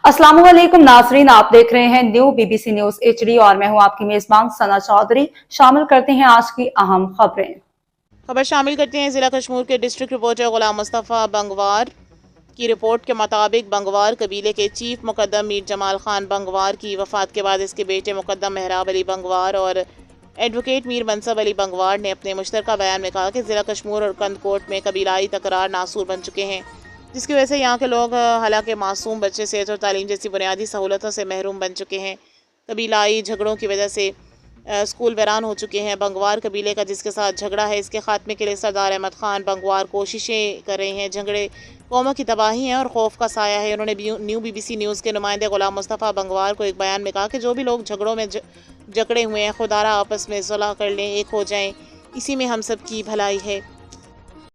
अस्सलाम वालेकुम नाजरीन, आप देख रहे हैं न्यू बीबीसी न्यूज HD और मैं हूं आपकी मेजबान सना चौधरी। शामिल करते हैं आज की अहम खबरें। खबर शामिल करते हैं। ज़िला कश्मीर के डिस्ट्रिक्ट रिपोर्टर गुलाम मुस्तफ़ा बंगवार की रिपोर्ट के मुताबिक बंगवार कबीले के चीफ मुकद्दम मीर जमाल खान बंगवार की वफ़ात के बाद इसके बेटे मुकद्दम मेहराब अली बंगवार और एडवोकेट मीर मनसब अली बंगवार ने अपने मुश्तरका बयान में कहा कि ज़िला कश्मीर और कंदकोट में कबीलाई तकरार नासूर बन चुके हैं, जिसकी वजह से यहाँ के लोग हालांकि मासूम बच्चे सेहत और तालीम जैसी बुनियादी सहूलतों से महरूम बन चुके हैं। कबीलाई झगड़ों की वजह से स्कूल वीरान हो चुके हैं। बंगवार कबीले का जिसके साथ झगड़ा है, इसके खात्मे के लिए सरदार अहमद खान बंगवार कोशिशें कर रहे हैं। झगड़े कौमों की तबाही है और खौफ का साया है। उन्होंने न्यू बीबीसी न्यूज़ के नुमाइंदे गुलाम मुस्तफ़ा बंगवार को एक बयान में कहा कि जो भी लोग झगड़ों में जकड़े हुए हैं, खुदारा आपस में सुलह कर लें, एक हो जाएं, इसी में हम सब की भलाई है।